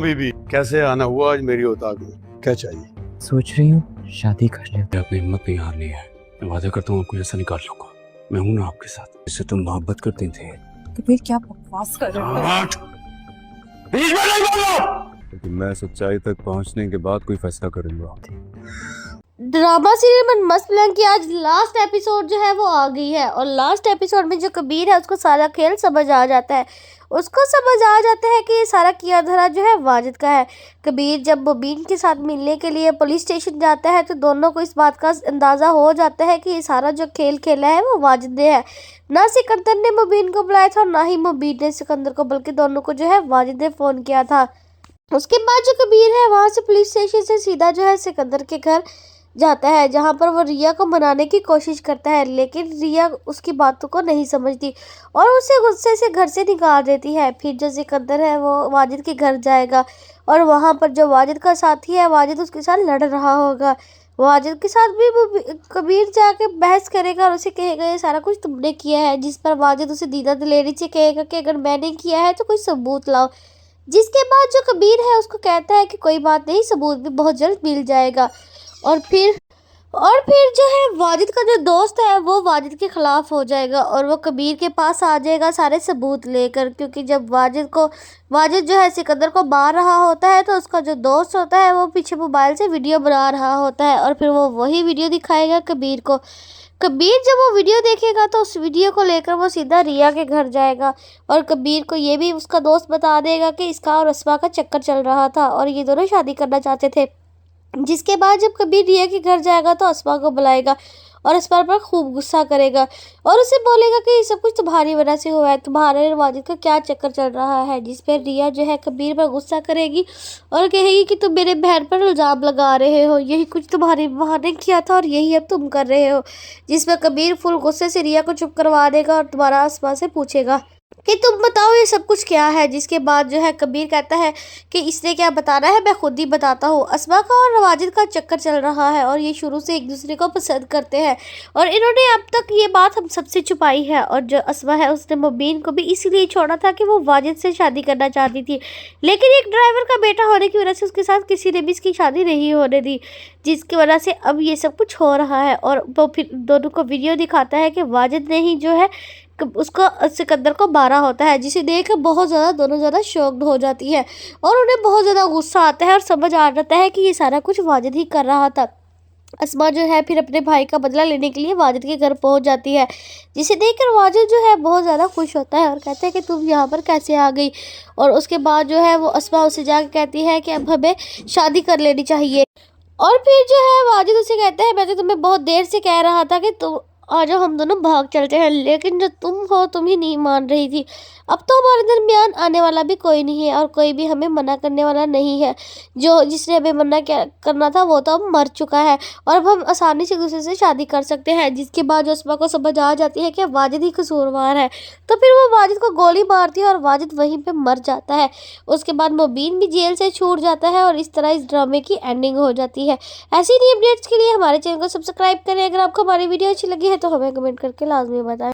बीबी कैसे आना हुआ आज मेरी औताक में? क्या चाहिए? सोच रही हूँ शादी कर ले। मैं अपनी हिम्मत नहीं हारनी है। मैं वादा करता हूँ आपको ऐसा निकाल लूंगा। मैं हूं ना आपके साथ। इससे तुम मोहब्बत करते थे। कबीर क्या बकवास कर रहे हो? बीच में नहीं बोलो। लेकिन मैं सच्चाई तक पहुंचने के बाद कोई फैसला करूंगा। ड्रामा सीरियल में मस्त प्लान की आज लास्ट एपिसोड जो है वो आ गई है और लास्ट एपिसोड में जो कबीर है उसको सारा खेल समझ आ जाता है। उसको समझ आ जाता है कि ये सारा किया धरा जो है वाजिद का है। कबीर जब मुबीन के साथ मिलने के लिए पुलिस स्टेशन जाता है तो दोनों को इस बात का अंदाज़ा हो जाता है कि ये सारा जो खेल खेला है वो वाजिद ने है। ना सिकंदर ने मुबीन को बुलाया था और ना ही मुबीन ने सिकंदर को, बल्कि दोनों को जो है वाजिद ने फ़ोन किया था। उसके बाद जो कबीर है वहाँ से पुलिस स्टेशन से सीधा जो है सिकंदर के घर जाता है, जहाँ पर वो रिया को मनाने की कोशिश करता है, लेकिन रिया उसकी बातों को नहीं समझती और उसे गुस्से से घर से निकाल देती है। फिर जो सिकंदर है वो वाजिद के घर जाएगा और वहाँ पर जो वाजिद का साथी है वाजिद उसके साथ लड़ रहा होगा। वाजिद के साथ भी वो कबीर जाके बहस करेगा और उसे कहेगा ये सारा कुछ तुमने किया है, जिस पर वाजिद उसे दीदा दिलेरी से कहेगा कि अगर मैंने किया है तो कोई सबूत लाओ। जिसके बाद जो कबीर है उसको कहता है कि कोई बात नहीं, सबूत भी बहुत जल्द मिल जाएगा। और फिर जो है वाजिद का जो दोस्त है वो वाजिद के खिलाफ हो जाएगा और वो कबीर के पास आ जाएगा सारे सबूत लेकर, क्योंकि जब वाजिद जो है सिकंदर को मार रहा होता है तो उसका जो दोस्त होता है वो पीछे मोबाइल से वीडियो बना रहा होता है और फिर वो वही वीडियो दिखाएगा कबीर को। कबीर जब वो वीडियो देखेगा तो उस वीडियो को लेकर वो सीधा रिया के घर जाएगा और कबीर को ये भी उसका दोस्त बता देगा कि इसका और अस्मा का चक्कर चल रहा था और ये दोनों शादी करना चाहते थे। जिसके बाद जब कबीर रिया के घर जाएगा तो अस्मा को बुलाएगा और अस्मा पर खूब गुस्सा करेगा और उसे बोलेगा कि ये सब कुछ तुम्हारी वजह से हुआ है, तुम्हारे और वाजिद का क्या चक्कर चल रहा है। जिस पर रिया जो है कबीर पर गुस्सा करेगी और कहेगी कि तुम मेरे बहन पर इल्ज़ाम लगा रहे हो, यही कुछ तुम्हारी माँ ने किया था और यही अब तुम कर रहे हो। जिस पर कबीर फुल गुस्से से रिया को चुप करवा देगा और दोबारा अस्मा से पूछेगा कि तुम बताओ ये सब कुछ क्या है। जिसके बाद जो है कबीर कहता है कि इसने क्या बताना है, मैं खुद ही बताता हूँ। अस्मा का और वाजिद का चक्कर चल रहा है और ये शुरू से एक दूसरे को पसंद करते हैं और इन्होंने अब तक ये बात हम सबसे छुपाई है। और जो अस्मा है उसने मुबीन को भी इसीलिए छोड़ा था कि वो वाजिद से शादी करना चाहती थी, लेकिन एक ड्राइवर का बेटा होने की वजह से उसके साथ किसी ने भी इसकी शादी नहीं होने दी, जिसकी वजह से अब ये सब कुछ हो रहा है। और वो फिर दोनों को वीडियो दिखाता है कि वाजिद ने ही जो है उसको सिकंदर को मारा होता है, जिसे देख बहुत ज़्यादा दोनों ज़्यादा शॉक्ड हो जाती है और उन्हें बहुत ज़्यादा गुस्सा आता है और समझ आ जाता है कि ये सारा कुछ वाजिद ही कर रहा था। अस्मा जो है फिर अपने भाई का बदला लेने के लिए वाजिद के घर पहुंच जाती है, जिसे देखकर वाजिद जो है बहुत ज़्यादा खुश होता है और कहता है कि तुम यहाँ पर कैसे आ गई। और उसके बाद जो है वो अस्मा उसे जाकर कहती है कि अब हमें शादी कर लेनी चाहिए। और फिर जो है वाजिद उसे कहता है मैं तो तुम्हें बहुत देर से कह रहा था कि तुम आ जाओ, हम दोनों भाग चलते हैं, लेकिन जो तुम हो तुम ही नहीं मान रही थी। अब तो हमारे दरमियान आने वाला भी कोई नहीं है और कोई भी हमें मना करने वाला नहीं है। जो जिसने हमें मना करना था वो तो अब मर चुका है और अब हम आसानी से एक दूसरे से शादी कर सकते हैं। जिसके बाद अस्मा को समझ आ जाती है कि वाजिद ही कसूरवार है, तो फिर वो वाजिद को गोली मारती है और वाजिद वहीं पे मर जाता है। उसके बाद मुबीन भी जेल से छूट जाता है और इस तरह इस ड्रामे की एंडिंग हो जाती है। ऐसी नई अपडेट्स के लिए हमारे चैनल को सब्सक्राइब करें। अगर आपको हमारी वीडियो अच्छी लगी है तो हमें कमेंट करके लाजमी बताएं।